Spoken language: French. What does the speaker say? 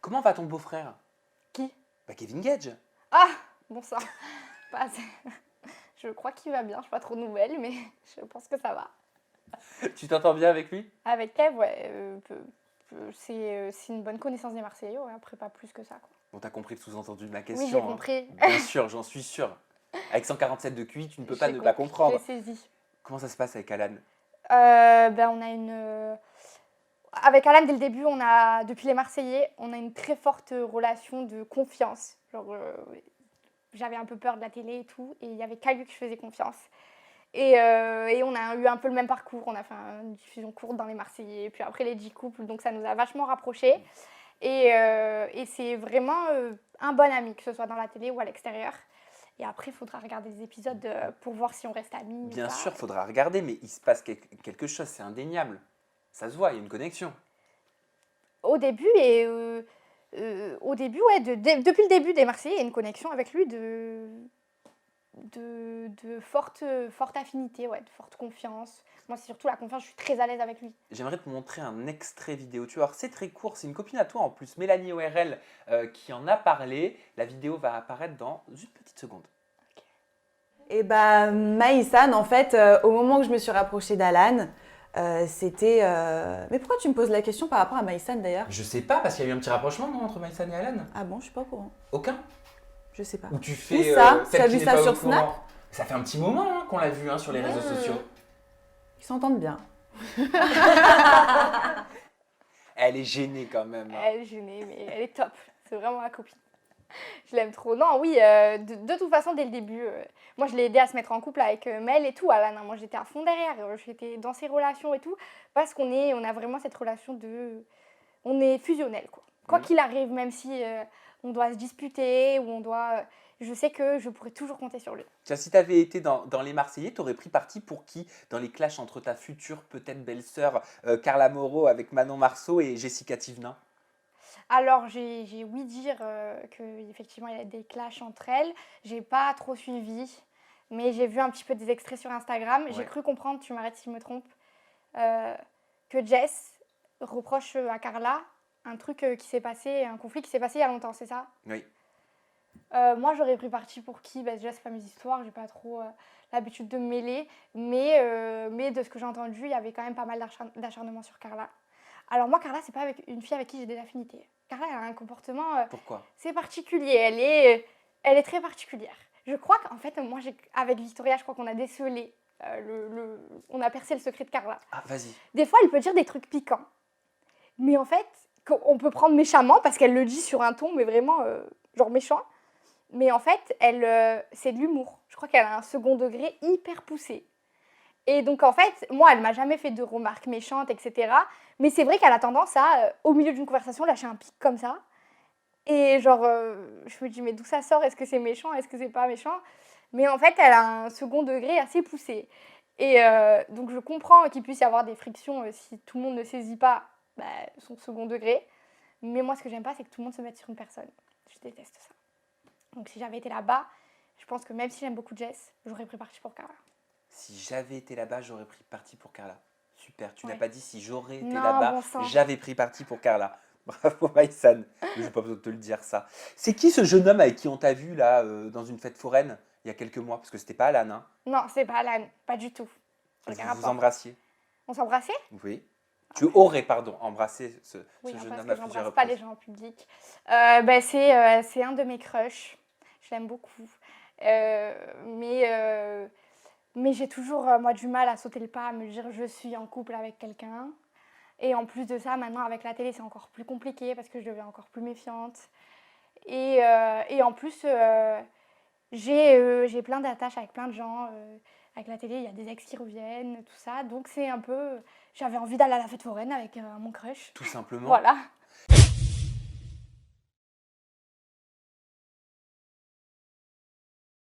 Comment va ton beau-frère? Qui? Bah Kevin Gage. Ah, bon ça. Pas- Je crois qu'il va bien, je n'ai pas trop de nouvelles, mais je pense que ça va. Tu t'entends bien avec lui? Avec Kev, ouais, c'est une bonne connaissance des Marseillais, ouais, après pas plus que ça, quoi. Bon, t'as compris le sous-entendu de ma Oui, question. j'ai hein. compris. Bien sûr, j'en suis sûr. Avec 147 de QI, tu ne peux pas J'ai ne pas compris, comprendre. j'ai saisi. Comment ça se passe avec Alan? On a avec Alan, dès le début, depuis les Marseillais, on a une très forte relation de confiance. Genre, j'avais un peu peur de la télé et tout, et il y avait qu'à lui que je faisais confiance. Et on a eu un peu le même parcours. On a fait une diffusion courte dans les Marseillais, puis après les 10 couples, donc ça nous a vachement rapprochés. Et c'est vraiment un bon ami, que ce soit dans la télé ou à l'extérieur. Et après, il faudra regarder les épisodes pour voir si on reste amis Bien ou pas. sûr, faudra regarder, mais il se passe quelque chose, c'est indéniable. Ça se voit, il y a une connexion. Au début, ouais, depuis le début des Marseillais, il y a une connexion avec lui de forte affinité, ouais, de forte confiance. Moi, c'est surtout la confiance, je suis très à l'aise avec lui. J'aimerais te montrer un extrait vidéo. Tu vois, c'est très court, c'est une copine à toi en plus, Mélanie ORL, qui en a parlé. La vidéo va apparaître dans une petite seconde. Et bah, Maïsan, en fait, au moment où je me suis rapprochée d'Alan, c'était. Mais pourquoi tu me poses la question par rapport à Maïsan d'ailleurs? Je sais pas, parce qu'il y a eu un petit rapprochement non, entre Maïsan et Alan. Ah bon, je suis pas au courant. Aucun? Je sais pas. Ou tu fais. Où ça celle Tu as qui vu n'est ça pas sur au courant. Snap? Ça fait un petit moment hein, qu'on l'a vu hein, sur les réseaux sociaux. Ils s'entendent bien. Elle est gênée quand même. hein. Elle est gênée, mais elle est top. C'est vraiment ma copine. Je l'aime trop. Non, oui, de toute façon, dès le début, moi, je l'ai aidé à se mettre en couple avec Mel et tout, Alan. Hein. Moi, j'étais à fond derrière. J'étais dans ses relations et tout. Parce on a vraiment cette relation de... On est fusionnel, quoi. Quoi qu'il arrive, même si on doit se disputer ou on doit... je sais que je pourrais toujours compter sur lui. Tiens, si tu avais été dans les Marseillais, tu aurais pris parti pour qui dans les clashs entre ta future peut-être belle-sœur Carla Moreau avec Manon Marceau et Jessica Thivenin? Alors, j'ai ouï dire qu'effectivement, il y a des clashs entre elles. J'ai pas trop suivi, mais j'ai vu un petit peu des extraits sur Instagram. J'ai Ouais. cru comprendre, tu m'arrêtes si je me trompe, que Jess reproche à Carla un truc qui s'est passé, un conflit qui s'est passé il y a longtemps, c'est ça? Oui. Moi, j'aurais pris parti pour qui? Déjà, c'est pas mes histoires, j'ai pas trop l'habitude de me mêler. Mais de ce que j'ai entendu, il y avait quand même pas mal d'acharnement sur Carla. Alors moi, Carla, c'est pas une fille avec qui j'ai des affinités. Carla, elle a un comportement, Pourquoi? c'est particulier. Elle est très particulière. Je crois qu'en fait, moi, avec Victoria, je crois qu'on a décelé, on a percé le secret de Carla. Ah, vas-y. Des fois, elle peut dire des trucs piquants. Mais en fait, on peut prendre méchamment parce qu'elle le dit sur un ton, mais vraiment, genre méchant. Mais en fait, c'est de l'humour. Je crois qu'elle a un second degré hyper poussé. Et donc, en fait, moi, elle m'a jamais fait de remarques méchantes, etc. Mais c'est vrai qu'elle a tendance à, au milieu d'une conversation, lâcher un pic comme ça. Et genre, je me dis, mais d'où ça sort? Est-ce que c'est méchant? Est-ce que c'est pas méchant? Mais en fait, elle a un second degré assez poussé. Et donc, je comprends qu'il puisse y avoir des frictions si tout le monde ne saisit pas son second degré. Mais moi, ce que j'aime pas, c'est que tout le monde se mette sur une personne. Je déteste ça. Donc, si j'avais été là-bas, je pense que même si j'aime beaucoup Jess, j'aurais pris parti pour Carla. Si j'avais été là-bas, j'aurais pris parti pour Carla. Super, tu n'as Ouais. pas dit si j'aurais été Non, là-bas, bon sang. j'avais pris parti pour Carla. Bravo Maïsan, je n'ai pas besoin de te le dire ça. C'est qui ce jeune homme avec qui on t'a vu là dans une fête foraine il y a quelques mois? Parce que c'était pas Alan, hein. Non, c'est pas Alan, pas du tout. Vous Aucun vous rapport. embrassiez? On s'embrassait? Oui. Tu aurais, pardon, embrassé ce Oui, jeune parce homme que à plusieurs j'embrasse pas les reprises. gens en public. C'est un de mes crushs. Je l'aime beaucoup. Mais j'ai toujours, moi, du mal à sauter le pas, à me dire je suis en couple avec quelqu'un. Et en plus de ça, maintenant, avec la télé, c'est encore plus compliqué parce que je deviens encore plus méfiante. Et en plus, j'ai plein d'attaches avec plein de gens. Avec la télé, il y a des ex qui reviennent, tout ça. Donc, c'est un peu... J'avais envie d'aller à la fête foraine avec mon crush. Tout simplement. Voilà.